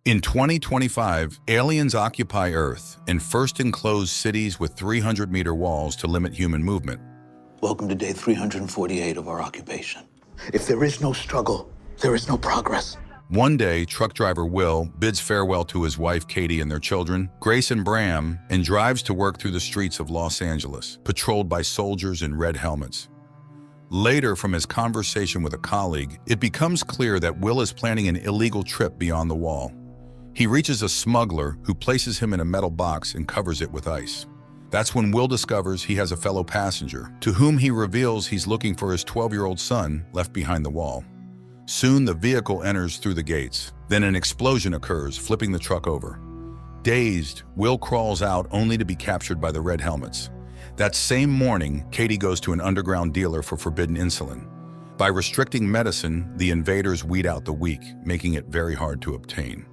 In 2025, aliens occupy Earth and first enclose cities with 300-meter walls to limit human movement. Welcome to day 348 of our occupation. If there is no struggle, there is no progress. One day, truck driver Will bids farewell to his wife Katie and their children, Grace and Bram, and drives to work through the streets of Los Angeles, patrolled by soldiers in red helmets. Later, from his conversation with a colleague, it becomes clear that Will is planning an illegal trip beyond the wall. He reaches a smuggler who places him in a metal box and covers it with ice. That's when Will discovers he has a fellow passenger, to whom he reveals he's looking for his 12-year-old son left behind the wall. Soon, the vehicle enters through the gates. Then an explosion occurs, flipping the truck over. Dazed, Will crawls out only to be captured by the red helmets. That same morning, Katie goes to an underground dealer for forbidden insulin. By restricting medicine, the invaders weed out the weak, making it very hard to obtain.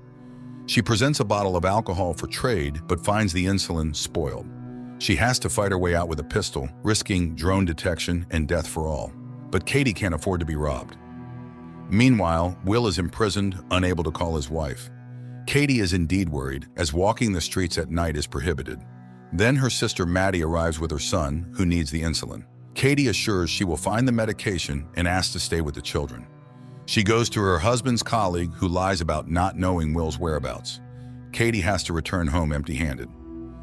She presents a bottle of alcohol for trade, but finds the insulin spoiled. She has to fight her way out with a pistol, risking drone detection and death for all. But Katie can't afford to be robbed. Meanwhile, Will is imprisoned, unable to call his wife. Katie is indeed worried, as walking the streets at night is prohibited. Then her sister Maddie arrives with her son, who needs the insulin. Katie assures she will find the medication and asks to stay with the children. She goes to her husband's colleague, who lies about not knowing Will's whereabouts. Katie has to return home empty-handed.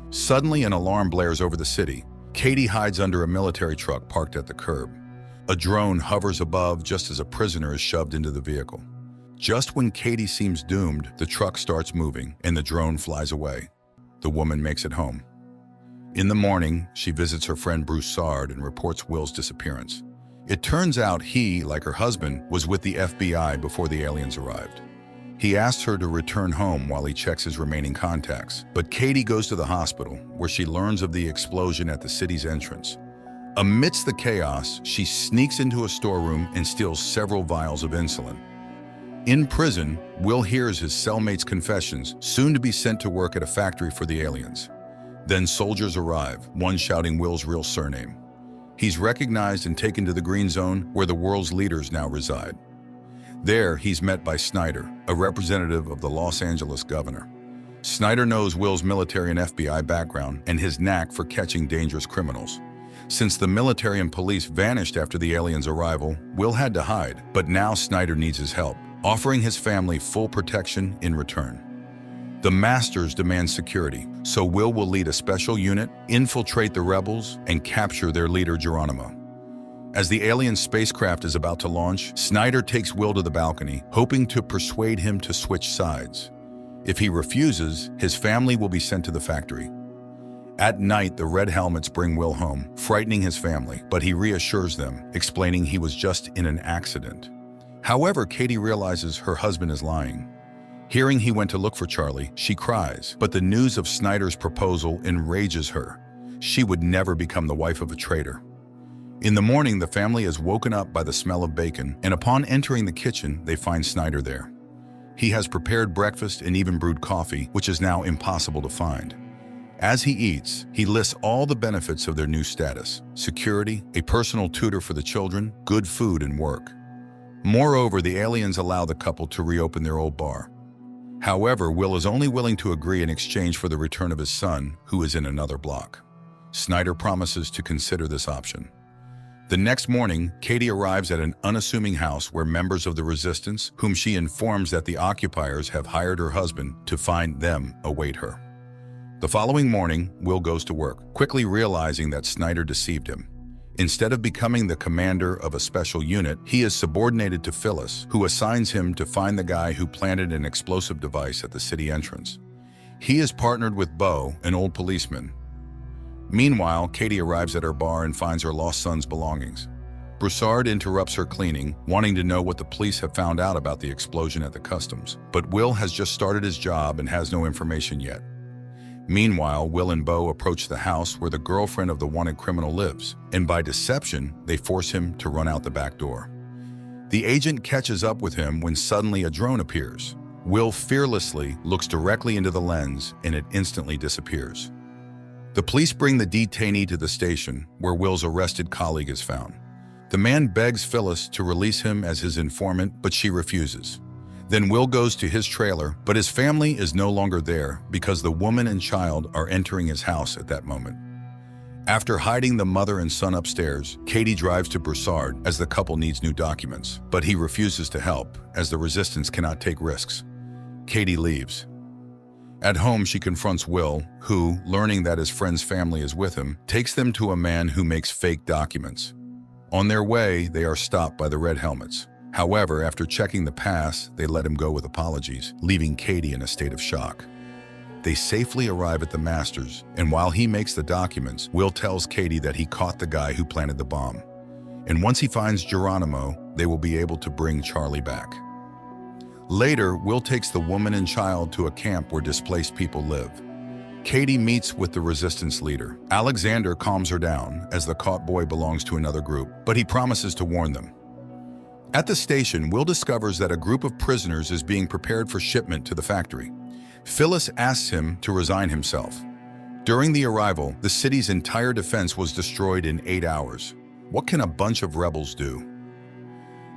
Suddenly, an alarm blares over the city. Katie hides under a military truck parked at the curb. A drone hovers above just as a prisoner is shoved into the vehicle. Just when Katie seems doomed, the truck starts moving and the drone flies away. The woman makes it home. In the morning, she visits her friend Broussard and reports Will's disappearance. It turns out he, like her husband, was with the FBI before the aliens arrived. He asks her to return home while he checks his remaining contacts, but Katie goes to the hospital, where she learns of the explosion at the city's entrance. Amidst the chaos, she sneaks into a storeroom and steals several vials of insulin. In prison, Will hears his cellmate's confessions, soon to be sent to work at a factory for the aliens. Then soldiers arrive, one shouting Will's real surname. He's recognized and taken to the Green Zone, where the world's leaders now reside. There, he's met by Snyder, a representative of the Los Angeles governor. Snyder knows Will's military and FBI background and his knack for catching dangerous criminals. Since the military and police vanished after the aliens' arrival, Will had to hide, but now Snyder needs his help, offering his family full protection in return. The Masters demand security, so Will lead a special unit, infiltrate the rebels, and capture their leader Geronimo. As the alien spacecraft is about to launch, Snyder takes Will to the balcony, hoping to persuade him to switch sides. If he refuses, his family will be sent to the factory. At night, the red helmets bring Will home, frightening his family, but he reassures them, explaining he was just in an accident. However, Katie realizes her husband is lying. Hearing he went to look for Charlie, she cries, but the news of Snyder's proposal enrages her. She would never become the wife of a traitor. In the morning, the family is woken up by the smell of bacon, and upon entering the kitchen, they find Snyder there. He has prepared breakfast and even brewed coffee, which is now impossible to find. As he eats, he lists all the benefits of their new status: security, a personal tutor for the children, good food, and work. Moreover, the aliens allow the couple to reopen their old bar. However, Will is only willing to agree in exchange for the return of his son, who is in another block. Snyder promises to consider this option. The next morning, Katie arrives at an unassuming house where members of the resistance, whom she informs that the occupiers have hired her husband to find them, await her. The following morning, Will goes to work, quickly realizing that Snyder deceived him. Instead of becoming the commander of a special unit, he is subordinated to Phyllis, who assigns him to find the guy who planted an explosive device at the city entrance. He is partnered with Bo, an old policeman. Meanwhile, Katie arrives at her bar and finds her lost son's belongings. Broussard interrupts her cleaning, wanting to know what the police have found out about the explosion at the customs. But Will has just started his job and has no information yet. Meanwhile, Will and Bo approach the house where the girlfriend of the wanted criminal lives, and by deception, they force him to run out the back door. The agent catches up with him when suddenly a drone appears. Will fearlessly looks directly into the lens, and it instantly disappears. The police bring the detainee to the station, where Will's arrested colleague is found. The man begs Phyllis to release him as his informant, but she refuses. Then Will goes to his trailer, but his family is no longer there because the woman and child are entering his house at that moment. After hiding the mother and son upstairs, Katie drives to Broussard as the couple needs new documents, but he refuses to help as the resistance cannot take risks. Katie leaves. At home, she confronts Will, who, learning that his friend's family is with him, takes them to a man who makes fake documents. On their way, they are stopped by the Red Helmets. However, after checking the pass, they let him go with apologies, leaving Katie in a state of shock. They safely arrive at the Masters, and while he makes the documents, Will tells Katie that he caught the guy who planted the bomb. And once he finds Geronimo, they will be able to bring Charlie back. Later, Will takes the woman and child to a camp where displaced people live. Katie meets with the resistance leader. Alexander calms her down as the caught boy belongs to another group, but he promises to warn them. At the station, Will discovers that a group of prisoners is being prepared for shipment to the factory. Phyllis asks him to resign himself. During the arrival, the city's entire defense was destroyed in 8 hours. What can a bunch of rebels do?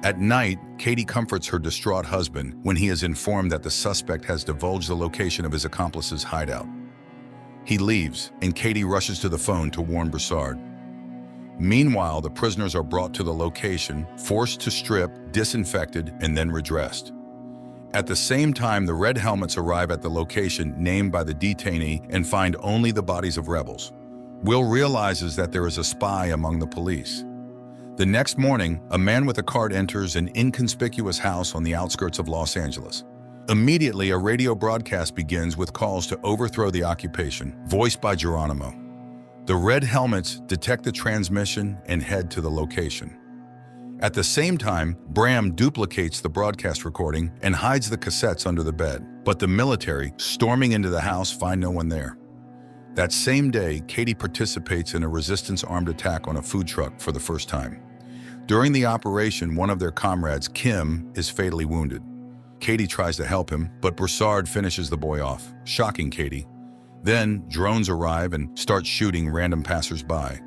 At night, Katie comforts her distraught husband when he is informed that the suspect has divulged the location of his accomplice's hideout. He leaves, and Katie rushes to the phone to warn Broussard. Meanwhile, the prisoners are brought to the location, forced to strip, disinfected, and then redressed. At the same time, the Red Helmets arrive at the location named by the detainee and find only the bodies of rebels. Will realizes that there is a spy among the police. The next morning, a man with a card enters an inconspicuous house on the outskirts of Los Angeles. Immediately, a radio broadcast begins with calls to overthrow the occupation, voiced by Geronimo. The Red Helmets detect the transmission and head to the location. At the same time, Bram duplicates the broadcast recording and hides the cassettes under the bed. But the military, storming into the house, find no one there. That same day, Katie participates in a resistance armed attack on a food truck for the first time. During the operation, one of their comrades, Kim, is fatally wounded. Katie tries to help him, but Broussard finishes the boy off, shocking Katie. Then, drones arrive and start shooting random passers-by.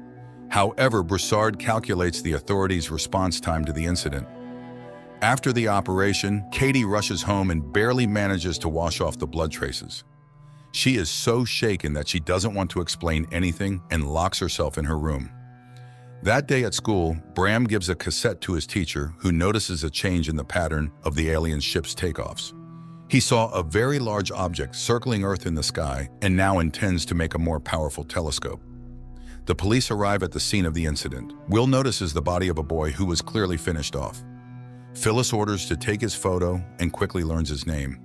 However, Broussard calculates the authorities' response time to the incident. After the operation, Katie rushes home and barely manages to wash off the blood traces. She is so shaken that she doesn't want to explain anything and locks herself in her room. That day at school, Bram gives a cassette to his teacher, who notices a change in the pattern of the alien ship's takeoffs. He saw a very large object circling Earth in the sky and now intends to make a more powerful telescope. The police arrive at the scene of the incident. Will notices the body of a boy who was clearly finished off. Phyllis orders to take his photo and quickly learns his name.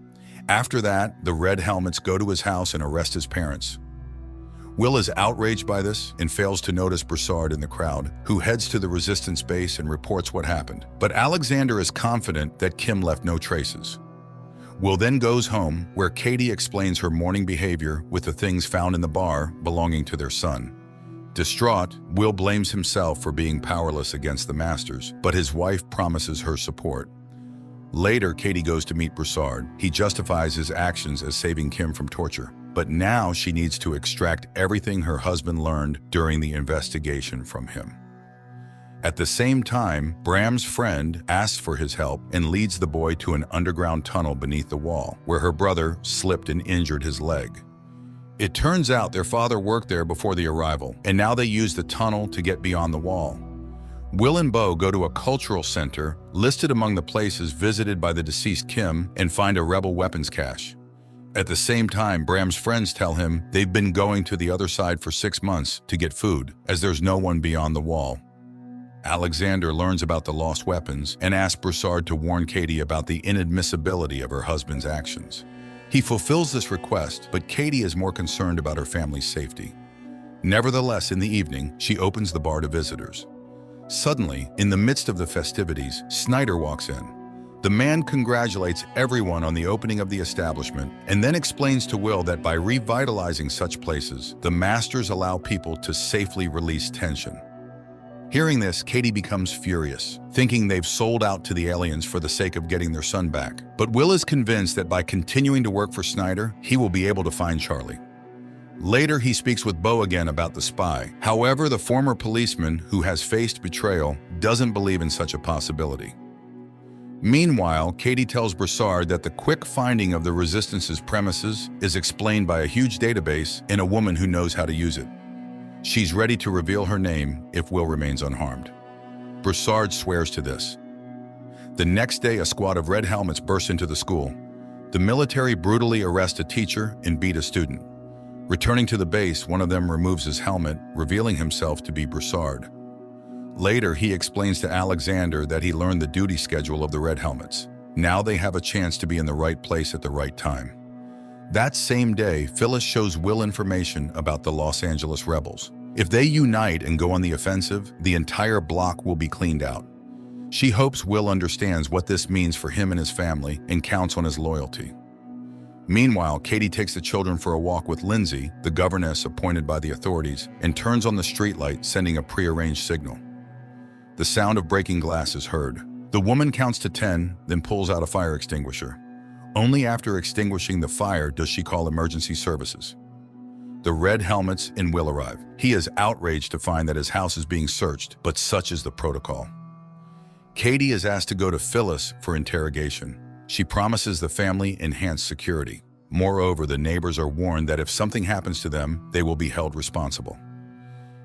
After that, the Red Helmets go to his house and arrest his parents. Will is outraged by this and fails to notice Broussard in the crowd, who heads to the resistance base and reports what happened. But Alexander is confident that Kim left no traces. Will then goes home, where Katie explains her morning behavior with the things found in the bar belonging to their son. Distraught, Will blames himself for being powerless against the Masters, but his wife promises her support. Later, Katie goes to meet Broussard. He justifies his actions as saving Kim from torture. But now she needs to extract everything her husband learned during the investigation from him. At the same time, Bram's friend asks for his help and leads the boy to an underground tunnel beneath the wall, where her brother slipped and injured his leg. It turns out their father worked there before the arrival, and now they use the tunnel to get beyond the wall. Will and Bo go to a cultural center listed among the places visited by the deceased Kim and find a rebel weapons cache. At the same time, Bram's friends tell him they've been going to the other side for 6 months to get food, as there's no one beyond the wall. Alexander learns about the lost weapons and asks Broussard to warn Katie about the inadmissibility of her husband's actions. He fulfills this request, but Katie is more concerned about her family's safety. Nevertheless, in the evening, she opens the bar to visitors. Suddenly, in the midst of the festivities, Snyder walks in. The man congratulates everyone on the opening of the establishment and then explains to Will that by revitalizing such places, the Masters allow people to safely release tension. Hearing this, Katie becomes furious, thinking they've sold out to the aliens for the sake of getting their son back. But Will is convinced that by continuing to work for Snyder, he will be able to find Charlie. Later, he speaks with Bo again about the spy. However, the former policeman who has faced betrayal doesn't believe in such a possibility. Meanwhile, Katie tells Broussard that the quick finding of the Resistance's premises is explained by a huge database and a woman who knows how to use it. She's ready to reveal her name if Will remains unharmed. Broussard swears to this. The next day, a squad of red helmets burst into the school. The military brutally arrest a teacher and beat a student. Returning to the base, one of them removes his helmet, revealing himself to be Broussard. Later, he explains to Alexander that he learned the duty schedule of the Red Helmets. Now they have a chance to be in the right place at the right time. That same day, Phyllis shows Will information about the Los Angeles rebels. If they unite and go on the offensive, the entire block will be cleaned out. She hopes Will understands what this means for him and his family and counts on his loyalty. Meanwhile, Katie takes the children for a walk with Lindsay, the governess appointed by the authorities, and turns on the streetlight, sending a prearranged signal. The sound of breaking glass is heard. The woman counts to 10, then pulls out a fire extinguisher. Only after extinguishing the fire does she call emergency services. The Red Helmets and Will arrive. He is outraged to find that his house is being searched, but such is the protocol. Katie is asked to go to Phyllis for interrogation. She promises the family enhanced security. Moreover, the neighbors are warned that if something happens to them, they will be held responsible.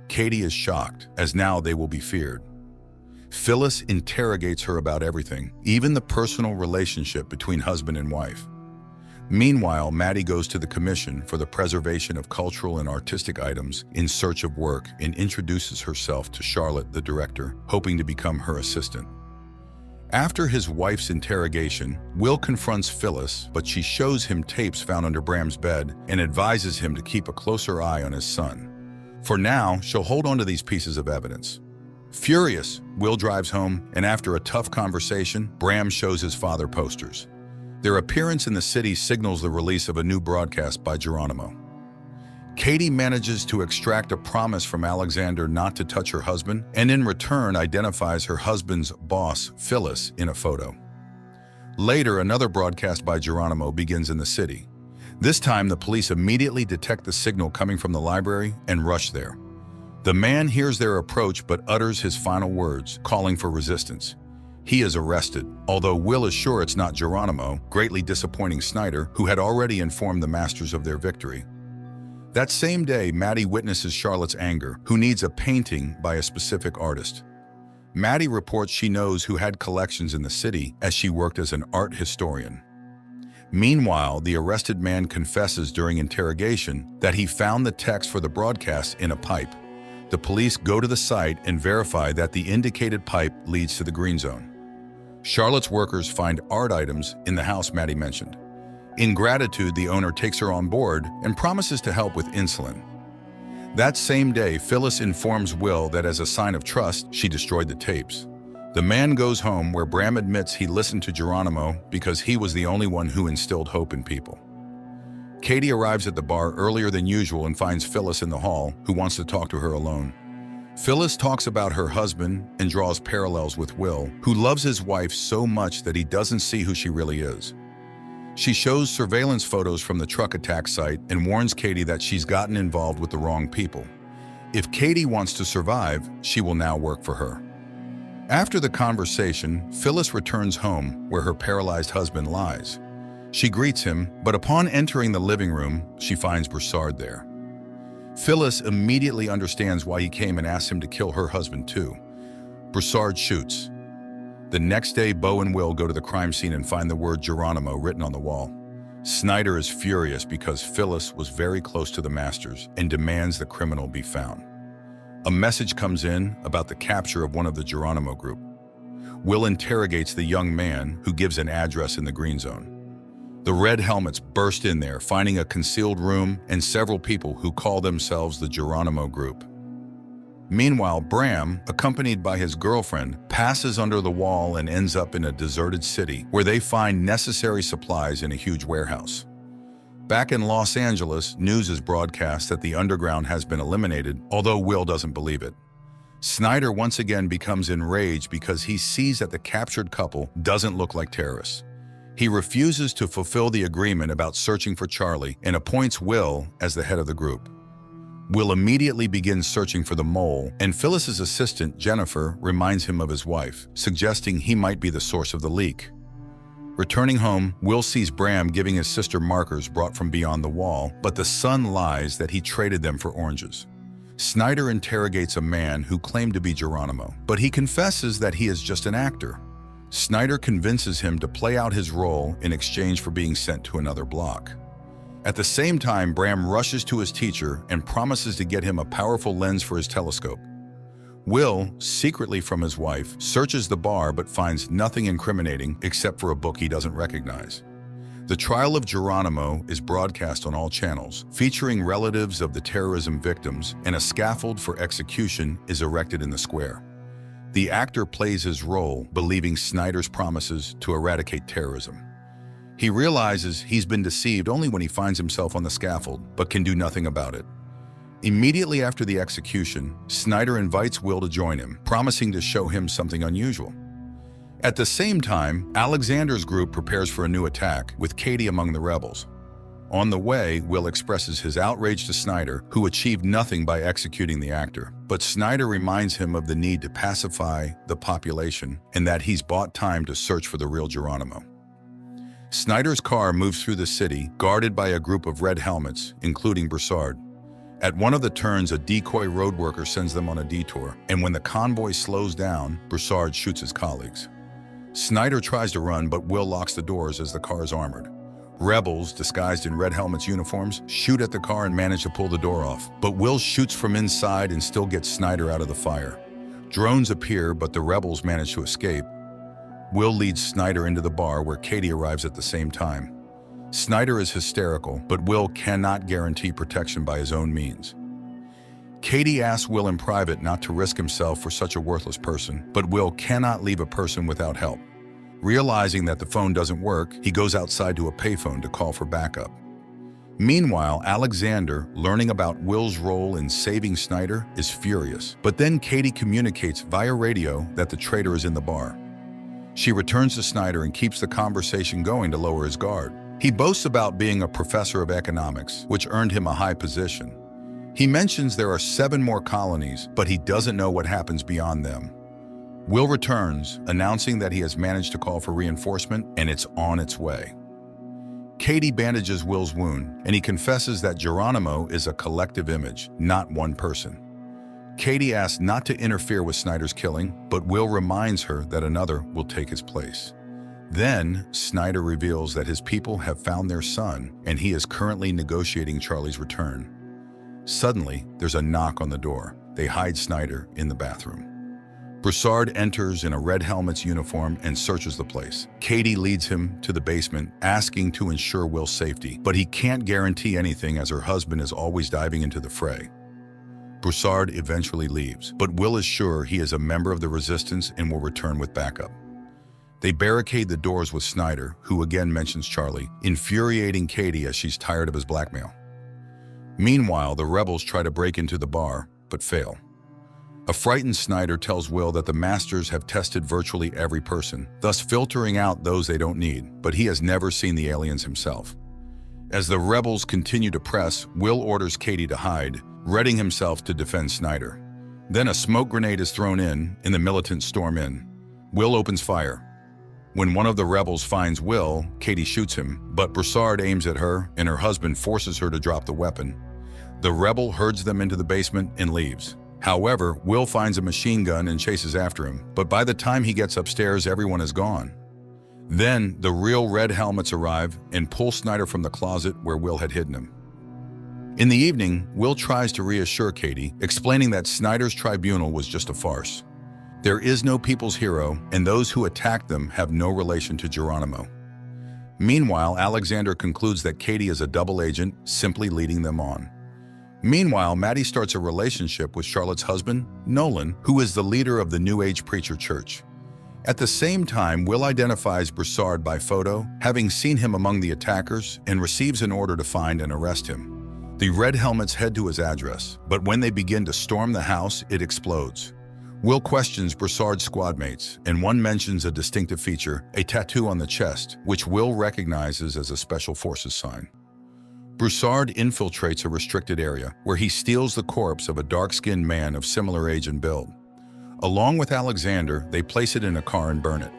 Katie is shocked, as now they will be feared. Phyllis interrogates her about everything, even the personal relationship between husband and wife. Meanwhile, Maddie goes to the Commission for the Preservation of Cultural and Artistic Items in search of work and introduces herself to Charlotte, the director, hoping to become her assistant. After his wife's interrogation, Will confronts Phyllis, but she shows him tapes found under Bram's bed and advises him to keep a closer eye on his son. For now, she'll hold on to these pieces of evidence. Furious, Will drives home, and after a tough conversation, Bram shows his father posters. Their appearance in the city signals the release of a new broadcast by Geronimo. Katie manages to extract a promise from Alexander not to touch her husband, and in return identifies her husband's boss, Phyllis, in a photo. Later, another broadcast by Geronimo begins in the city. This time, the police immediately detect the signal coming from the library and rush there. The man hears their approach but utters his final words, calling for resistance. He is arrested, although Will is sure it's not Geronimo, greatly disappointing Snyder, who had already informed the masters of their victory. That same day, Maddie witnesses Charlotte's anger, who needs a painting by a specific artist. Maddie reports she knows who had collections in the city, as she worked as an art historian. Meanwhile, the arrested man confesses during interrogation that he found the text for the broadcast in a pipe. The police go to the site and verify that the indicated pipe leads to the green zone. Charlotte's workers find art items in the house Maddie mentioned. In gratitude, the owner takes her on board and promises to help with insulin. That same day, Phyllis informs Will that as a sign of trust, she destroyed the tapes. The man goes home where Bram admits he listened to Geronimo because he was the only one who instilled hope in people. Katie arrives at the bar earlier than usual and finds Phyllis in the hall, who wants to talk to her alone. Phyllis talks about her husband and draws parallels with Will, who loves his wife so much that he doesn't see who she really is. She shows surveillance photos from the truck attack site and warns Katie that she's gotten involved with the wrong people. If Katie wants to survive, she will now work for her. After the conversation, Phyllis returns home where her paralyzed husband lies. She greets him, but upon entering the living room, she finds Broussard there. Phyllis immediately understands why he came and asks him to kill her husband too. Broussard shoots. The next day, Bo and Will go to the crime scene and find the word Geronimo written on the wall. Snyder is furious because Phyllis was very close to the masters and demands the criminal be found. A message comes in about the capture of one of the Geronimo group. Will interrogates the young man, who gives an address in the green zone. The Red Helmets burst in there, finding a concealed room and several people who call themselves the Geronimo group. Meanwhile, Bram, accompanied by his girlfriend, passes under the wall and ends up in a deserted city where they find necessary supplies in a huge warehouse. Back in Los Angeles, news is broadcast that the underground has been eliminated, although Will doesn't believe it. Snyder once again becomes enraged because he sees that the captured couple doesn't look like terrorists. He refuses to fulfill the agreement about searching for Charlie and appoints Will as the head of the group. Will immediately begins searching for the mole, and Phyllis's assistant, Jennifer, reminds him of his wife, suggesting he might be the source of the leak. Returning home, Will sees Bram giving his sister markers brought from beyond the wall, but the son lies that he traded them for oranges. Snyder interrogates a man who claimed to be Geronimo, but he confesses that he is just an actor. Snyder convinces him to play out his role in exchange for being sent to another block. At the same time, Bram rushes to his teacher and promises to get him a powerful lens for his telescope. Will, secretly from his wife, searches the bar but finds nothing incriminating except for a book he doesn't recognize. The trial of Geronimo is broadcast on all channels, featuring relatives of the terrorism victims, and a scaffold for execution is erected in the square. The actor plays his role, believing Snyder's promises to eradicate terrorism. He realizes he's been deceived only when he finds himself on the scaffold, but can do nothing about it. Immediately after the execution, Snyder invites Will to join him, promising to show him something unusual. At the same time, Alexander's group prepares for a new attack, with Katie among the rebels. On the way, Will expresses his outrage to Snyder, who achieved nothing by executing the actor. But Snyder reminds him of the need to pacify the population and that he's bought time to search for the real Geronimo. Snyder's car moves through the city, guarded by a group of red helmets, including Broussard. At one of the turns, a decoy road worker sends them on a detour, and when the convoy slows down, Broussard shoots his colleagues. Snyder tries to run, but Will locks the doors as the car is armored. Rebels, disguised in red helmets uniforms, shoot at the car and manage to pull the door off, but Will shoots from inside and still gets Snyder out of the fire. Drones appear, but the rebels manage to escape. Will leads Snyder into the bar, where Katie arrives at the same time. Snyder is hysterical, but Will cannot guarantee protection by his own means. Katie asks Will in private not to risk himself for such a worthless person, but Will cannot leave a person without help. Realizing that the phone doesn't work, he goes outside to a payphone to call for backup. Meanwhile, Alexander, learning about Will's role in saving Snyder, is furious. But then Katie communicates via radio that the traitor is in the bar. She returns to Snyder and keeps the conversation going to lower his guard. He boasts about being a professor of economics, which earned him a high position. He mentions there are 7 more colonies, but he doesn't know what happens beyond them. Will returns, announcing that he has managed to call for reinforcement and it's on its way. Katie bandages Will's wound, and he confesses that Geronimo is a collective image, not one person. Katie asks not to interfere with Snyder's killing, but Will reminds her that another will take his place. Then, Snyder reveals that his people have found their son, and he is currently negotiating Charlie's return. Suddenly, there's a knock on the door. They hide Snyder in the bathroom. Broussard enters in a red helmet's uniform and searches the place. Katie leads him to the basement, asking to ensure Will's safety, but he can't guarantee anything as her husband is always diving into the fray. Broussard eventually leaves, but Will is sure he is a member of the resistance and will return with backup. They barricade the doors with Snyder, who again mentions Charlie, infuriating Katie as she's tired of his blackmail. Meanwhile, the rebels try to break into the bar, but fail. A frightened Snyder tells Will that the Masters have tested virtually every person, thus filtering out those they don't need, but he has never seen the aliens himself. As the rebels continue to press, Will orders Katie to hide, readying himself to defend Snyder. Then a smoke grenade is thrown in, and the militants storm in. Will opens fire. When one of the rebels finds Will, Katie shoots him, but Broussard aims at her, and her husband forces her to drop the weapon. The rebel herds them into the basement and leaves. However, Will finds a machine gun and chases after him, but by the time he gets upstairs, everyone is gone. Then, the real red helmets arrive and pull Snyder from the closet where Will had hidden him. In the evening, Will tries to reassure Katie, explaining that Snyder's tribunal was just a farce. There is no people's hero, and those who attacked them have no relation to Geronimo. Meanwhile, Alexander concludes that Katie is a double agent, simply leading them on. Meanwhile, Maddie starts a relationship with Charlotte's husband, Nolan, who is the leader of the New Age Preacher Church. At the same time, Will identifies Broussard by photo, having seen him among the attackers, and receives an order to find and arrest him. The Red Helmets head to his address, but when they begin to storm the house, it explodes. Will questions Broussard's squadmates, and one mentions a distinctive feature, a tattoo on the chest, which Will recognizes as a Special Forces sign. Broussard infiltrates a restricted area where he steals the corpse of a dark-skinned man of similar age and build. Along with Alexander, they place it in a car and burn it.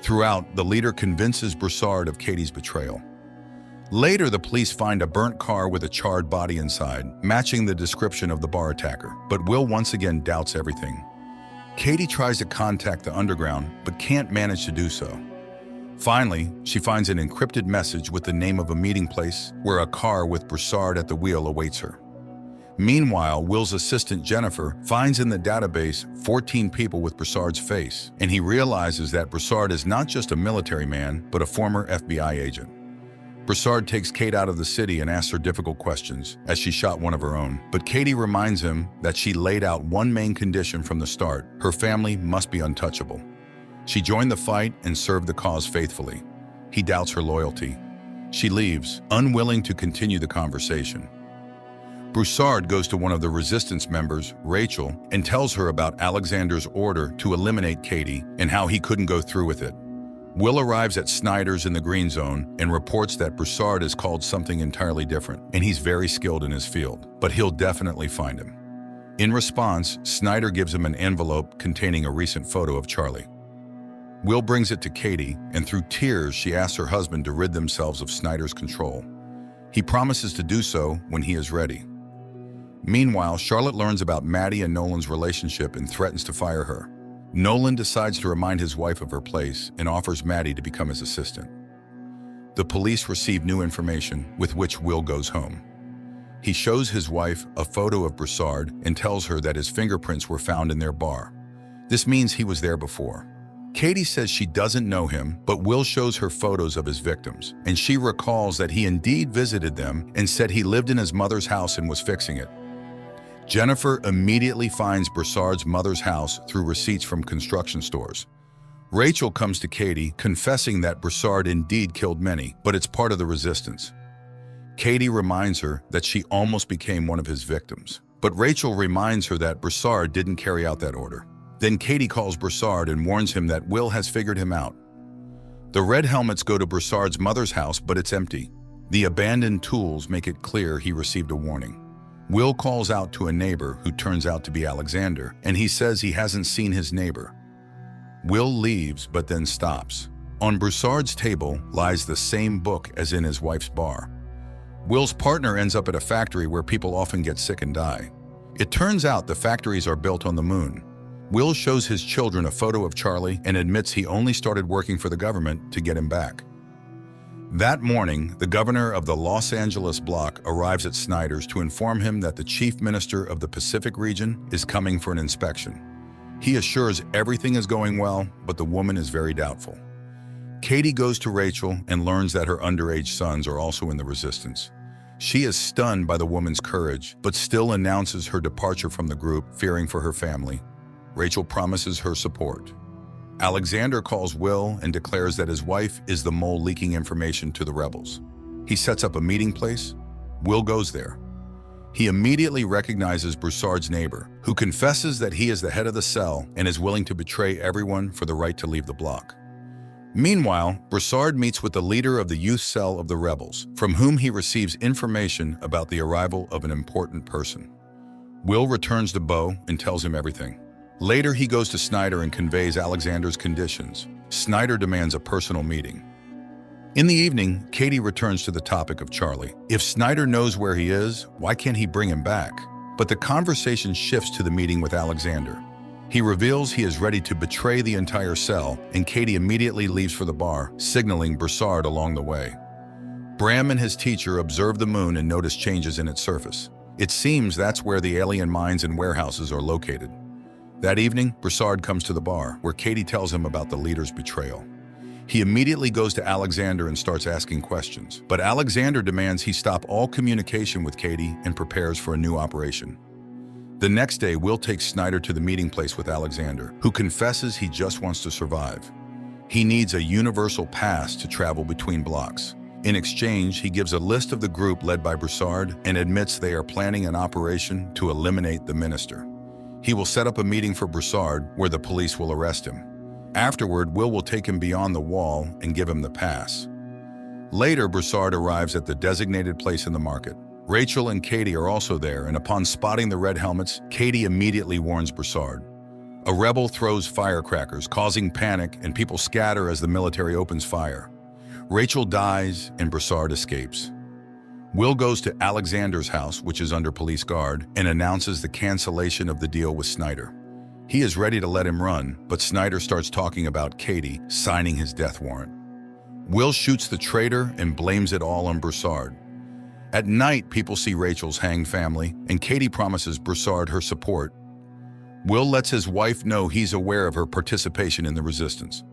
Throughout, the leader convinces Broussard of Katie's betrayal. Later, the police find a burnt car with a charred body inside, matching the description of the bar attacker, but Will once again doubts everything. Katie tries to contact the underground, but can't manage to do so. Finally, she finds an encrypted message with the name of a meeting place where a car with Broussard at the wheel awaits her. Meanwhile, Will's assistant Jennifer finds in the database 14 people with Broussard's face, and he realizes that Broussard is not just a military man, but a former FBI agent. Broussard takes Kate out of the city and asks her difficult questions, as she shot one of her own. But Katie reminds him that she laid out one main condition from the start: her family must be untouchable. She joined the fight and served the cause faithfully. He doubts her loyalty. She leaves, unwilling to continue the conversation. Broussard goes to one of the resistance members, Rachel, and tells her about Alexander's order to eliminate Katie and how he couldn't go through with it. Will arrives at Snyder's in the Green Zone and reports that Broussard is called something entirely different, and he's very skilled in his field, but he'll definitely find him. In response, Snyder gives him an envelope containing a recent photo of Charlie. Will brings it to Katie, and through tears, she asks her husband to rid themselves of Snyder's control. He promises to do so when he is ready. Meanwhile, Charlotte learns about Maddie and Nolan's relationship and threatens to fire her. Nolan decides to remind his wife of her place and offers Maddie to become his assistant. The police receive new information, with which Will goes home. He shows his wife a photo of Broussard and tells her that his fingerprints were found in their bar. This means he was there before. Katie says she doesn't know him, but Will shows her photos of his victims, and she recalls that he indeed visited them and said he lived in his mother's house and was fixing it. Jennifer immediately finds Broussard's mother's house through receipts from construction stores. Rachel comes to Katie, confessing that Broussard indeed killed many, but it's part of the resistance. Katie reminds her that she almost became one of his victims, but Rachel reminds her that Broussard didn't carry out that order. Then Katie calls Broussard and warns him that Will has figured him out. The Red Helmets go to Broussard's mother's house, but it's empty. The abandoned tools make it clear he received a warning. Will calls out to a neighbor who turns out to be Alexander, and he says he hasn't seen his neighbor. Will leaves, but then stops. On Broussard's table lies the same book as in his wife's bar. Will's partner ends up at a factory where people often get sick and die. It turns out the factories are built on the moon. Will shows his children a photo of Charlie and admits he only started working for the government to get him back. That morning, the governor of the Los Angeles block arrives at Snyder's to inform him that the chief minister of the Pacific region is coming for an inspection. He assures everything is going well, but the woman is very doubtful. Katie goes to Rachel and learns that her underage sons are also in the resistance. She is stunned by the woman's courage, but still announces her departure from the group, fearing for her family. Rachel promises her support. Alexander calls Will and declares that his wife is the mole leaking information to the rebels. He sets up a meeting place. Will goes there. He immediately recognizes Broussard's neighbor, who confesses that he is the head of the cell and is willing to betray everyone for the right to leave the block. Meanwhile, Broussard meets with the leader of the youth cell of the rebels, from whom he receives information about the arrival of an important person. Will returns to Bo and tells him everything. Later, he goes to Snyder and conveys Alexander's conditions. Snyder demands a personal meeting. In the evening, Katie returns to the topic of Charlie. If Snyder knows where he is, why can't he bring him back? But the conversation shifts to the meeting with Alexander. He reveals he is ready to betray the entire cell, and Katie immediately leaves for the bar, signaling Broussard along the way. Bram and his teacher observe the moon and notice changes in its surface. It seems that's where the alien mines and warehouses are located. That evening, Broussard comes to the bar, where Katie tells him about the leader's betrayal. He immediately goes to Alexander and starts asking questions, but Alexander demands he stop all communication with Katie and prepares for a new operation. The next day, Will takes Snyder to the meeting place with Alexander, who confesses he just wants to survive. He needs a universal pass to travel between blocks. In exchange, he gives a list of the group led by Broussard and admits they are planning an operation to eliminate the minister. He will set up a meeting for Broussard where the police will arrest him. Afterward, Will take him beyond the wall and give him the pass. Later, Broussard arrives at the designated place in the market. Rachel and Katie are also there, and upon spotting the red helmets, Katie immediately warns Broussard. A rebel throws firecrackers, causing panic, and people scatter as the military opens fire. Rachel dies, and Broussard escapes. Will goes to Alexander's house, which is under police guard, and announces the cancellation of the deal with Snyder. He is ready to let him run, but Snyder starts talking about Katie signing his death warrant. Will shoots the traitor and blames it all on Broussard. At night, people see Rachel's hanged family, and Katie promises Broussard her support. Will lets his wife know he's aware of her participation in the resistance.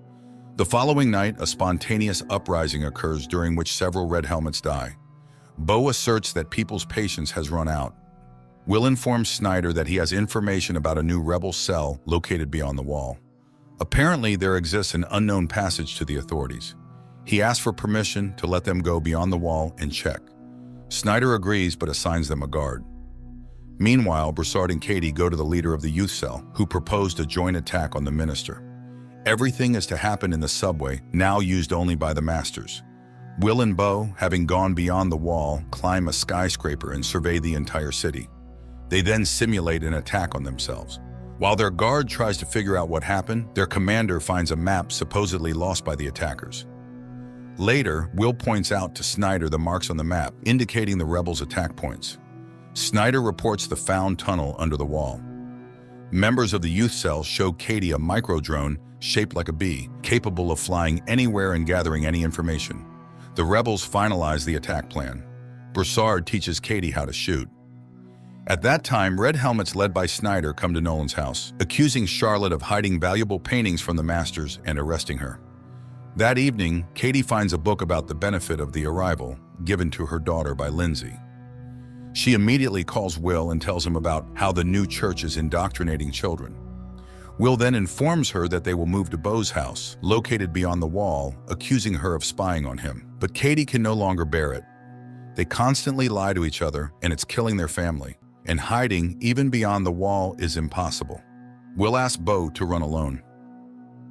The following night, a spontaneous uprising occurs during which several red helmets die. Bo asserts that people's patience has run out. Will informs Snyder that he has information about a new rebel cell located beyond the wall. Apparently, there exists an unknown passage to the authorities. He asks for permission to let them go beyond the wall and check. Snyder agrees but assigns them a guard. Meanwhile, Broussard and Katie go to the leader of the youth cell, who proposed a joint attack on the minister. Everything is to happen in the subway, now used only by the masters. Will and Bo, having gone beyond the wall, climb a skyscraper and survey the entire city. They then simulate an attack on themselves. While their guard tries to figure out what happened, their commander finds a map supposedly lost by the attackers. Later, Will points out to Snyder the marks on the map, indicating the rebels' attack points. Snyder reports the found tunnel under the wall. Members of the youth cell show Katie a micro-drone shaped like a bee, capable of flying anywhere and gathering any information. The rebels finalize the attack plan. Broussard teaches Katie how to shoot. At that time, red helmets led by Snyder come to Nolan's house, accusing Charlotte of hiding valuable paintings from the masters and arresting her. That evening, Katie finds a book about the benefit of the arrival, given to her daughter by Lindsay. She immediately calls Will and tells him about how the new church is indoctrinating children. Will then informs her that they will move to Bo's house, located beyond the wall, accusing her of spying on him. But Katie can no longer bear it. They constantly lie to each other, and it's killing their family. And hiding, even beyond the wall, is impossible. Will asks Bo to run alone.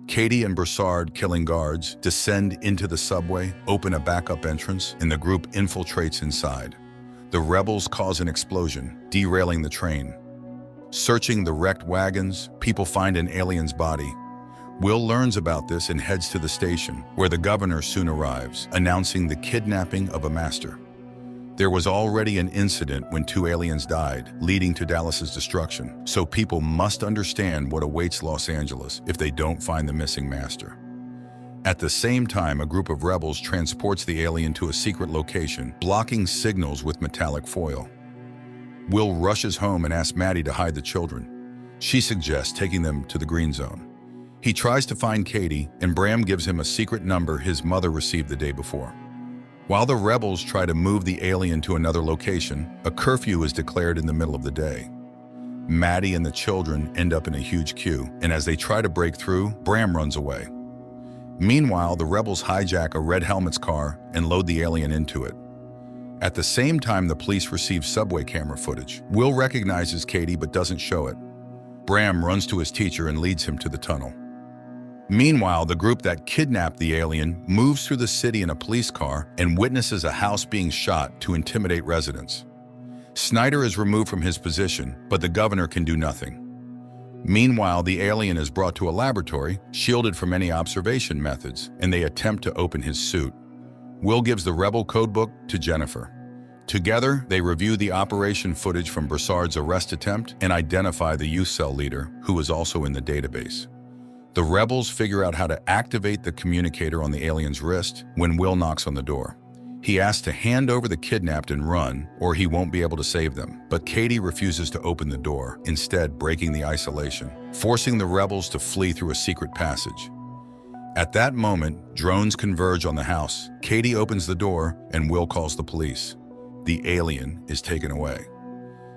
Katie and Broussard, killing guards, descend into the subway, open a backup entrance, and the group infiltrates inside. The rebels cause an explosion, derailing the train. Searching the wrecked wagons, people find an alien's body. Will learns about this and heads to the station, where the governor soon arrives, announcing the kidnapping of a master. There was already an incident when 2 aliens died, leading to Dallas's destruction, so people must understand what awaits Los Angeles if they don't find the missing master. At the same time, a group of rebels transports the alien to a secret location, blocking signals with metallic foil. Will rushes home and asks Maddie to hide the children. She suggests taking them to the green zone. He tries to find Katie, and Bram gives him a secret number his mother received the day before. While the rebels try to move the alien to another location, a curfew is declared in the middle of the day. Maddie and the children end up in a huge queue, and as they try to break through, Bram runs away. Meanwhile, the rebels hijack a red helmet's car and load the alien into it. At the same time, the police receive subway camera footage. Will recognizes Katie but doesn't show it. Bram runs to his teacher and leads him to the tunnel. Meanwhile, the group that kidnapped the alien moves through the city in a police car and witnesses a house being shot to intimidate residents. Snyder is removed from his position, but the governor can do nothing. Meanwhile, the alien is brought to a laboratory, shielded from any observation methods, and they attempt to open his suit. Will gives the rebel codebook to Jennifer. Together, they review the operation footage from Broussard's arrest attempt and identify the youth cell leader, who is also in the database. The rebels figure out how to activate the communicator on the alien's wrist when Will knocks on the door. He asks to hand over the kidnapped and run, or he won't be able to save them. But Katie refuses to open the door, instead breaking the isolation, forcing the rebels to flee through a secret passage. At that moment, drones converge on the house. Katie opens the door, and Will calls the police. The alien is taken away.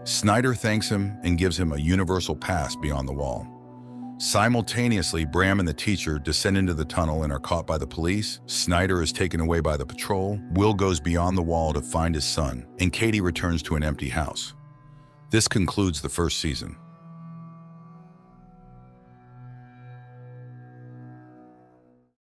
Snyder thanks him and gives him a universal pass beyond the wall. Simultaneously, Bram and the teacher descend into the tunnel and are caught by the police. Snyder is taken away by the patrol. Will goes beyond the wall to find his son, and Katie returns to an empty house. This concludes the first season.